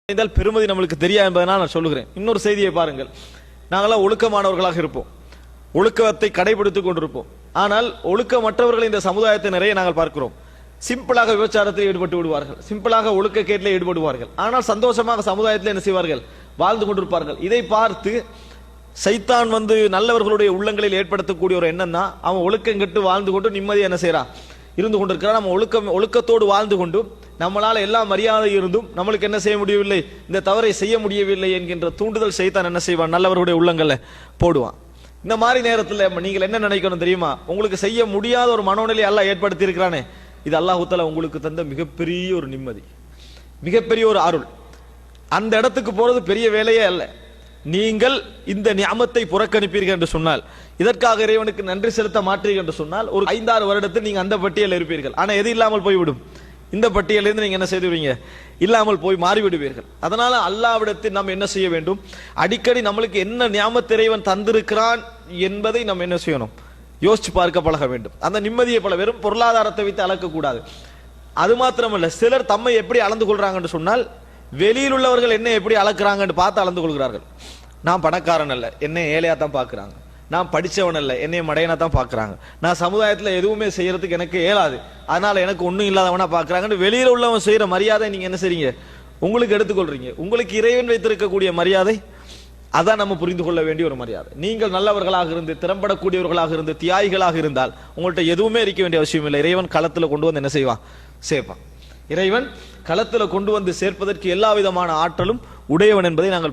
பெருமதி நம்மளுக்கு தெரியாது என்பதனால் நான் சொல்லுகிறேன். இன்னொரு செய்தியை பாருங்கள். நாங்களாம் ஒழுக்கமானவர்களாக இருப்போம், ஒழுக்கத்தை கடைபிடித்துக் கொண்டிருப்போம். ஆனால் ஒழுக்கமற்றவர்கள் இந்த சமுதாயத்தை நிறைய நாங்கள் பார்க்கிறோம். சிம்பிளாக விபச்சாரத்தில் ஈடுபட்டு விடுவார்கள், சிம்பிளாக ஒழுக்க கேட்டில் ஈடுபடுவார்கள். ஆனால் சந்தோஷமாக சமுதாயத்தில் என்ன செய்வார்கள்? வாழ்ந்து கொண்டிருப்பார்கள். இதை பார்த்து சைத்தான் நல்லவர்களுடைய உள்ளங்களில் ஏற்படுத்தக்கூடிய ஒரு எண்ணம் தான், அவன் ஒழுக்கம் கெட்டு வாழ்ந்து கொண்டு நிம்மதியை என்ன செய்யறான்? இருந்து கொண்டிருக்கிறான். நம்ம ஒழுக்கத்தோடு வாழ்ந்து கொண்டு நம்மளால எல்லா மரியாதை இருந்தும் நம்மளுக்கு என்ன செய்ய முடியவில்லை, இந்த தவறை செய்ய முடியவில்லை என்கின்ற தூண்டுதல் சைத்தான் என்ன செய்வான்? நல்லவர்களுடைய உள்ளங்களை போடுவான். இந்த மாதிரி நேரத்தில் நீங்கள் என்ன நினைக்கணும் தெரியுமா? உங்களுக்கு செய்ய முடியாத ஒரு மனோநிலை அல்லாஹ் ஏற்படுத்தி இருக்கிறானே, இது அல்லாஹ் தஆலா உங்களுக்கு தந்த மிகப்பெரிய ஒரு நிம்மதி, மிகப்பெரிய ஒரு அருள். அந்த இடத்துக்கு போறது பெரிய வேலையே அல்ல. நீங்கள் இந்த நியமத்தை புறக்கணிப்பீர்கள் என்று சொன்னால், இதற்காக இறைவனுக்கு நன்றி செலுத்த மாட்டீர்கள் என்று சொன்னால், ஒரு 5-6 வருடத்தில் நீங்க அந்த பட்டியலில் இருப்பீர்கள். ஆனா எது இல்லாமல் போய்விடும்? இந்த பட்டியலிருந்து நீங்க என்ன செய்துவீங்க? இல்லாமல் போய் மாறிவிடுவீர்கள். அதனால அல்லாஹ்விடத்தில் நாம் என்ன செய்ய வேண்டும்? அடிக்கடி நம்மளுக்கு என்ன நியமத் இறைவன் தந்திருக்கிறான் என்பதை நம்ம என்ன செய்யணும்? யோசிச்சு பார்க்க பழக வேண்டும். அந்த நிம்மதியை போல வெறும் பொருளாதாரத்தை வைத்து அளக்க கூடாது. அது மாத்திரமல்ல, சிலர் தம்மை எப்படி அளந்து கொள்றாங்க என்று சொன்னால், வெளியில் உள்ளவர்கள் என்ன எப்படி அளக்குறாங்கன்னு பார்த்து அளந்து கொள்கிறார்கள். நான் பணக்காரன் அல்ல, என்னை ஏழையா தான் பார்க்கிறாங்க. நான் படிச்சவன் அல்ல, என்னை மடையனா தான் பார்க்கறாங்க. நான் சமுதாயத்தில் எதுவுமே செய்யறதுக்கு எனக்கு இயலாது, அதனால எனக்கு ஒன்றும் இல்லாதவனா பார்க்கறாங்கன்னு வெளியில உள்ளவன் செய்யற மரியாதை நீங்க என்ன செய்றீங்க? உங்களுக்கு எடுத்துக்கொள்றீங்க. உங்களுக்கு இறைவன் வைத்திருக்கக்கூடிய மரியாதை அதான் நம்ம புரிந்து கொள்ள வேண்டிய ஒரு மரியாதை. நீங்கள் நல்லவர்களாக இருந்து, திறம்படக்கூடியவர்களாக இருந்து, தியாகிகளாக இருந்தால் உங்கள்கிட்ட எதுவுமே இருக்க வேண்டிய அவசியம் இல்லை. இறைவன் களத்துல கொண்டு வந்து என்ன செய்வான்? சேர்ப்பான். இறைவன் களத்துல கொண்டு வந்து சேர்ப்பதற்கு எல்லா விதமான ஆற்றலும் உடையவன் என்பதை நாங்கள்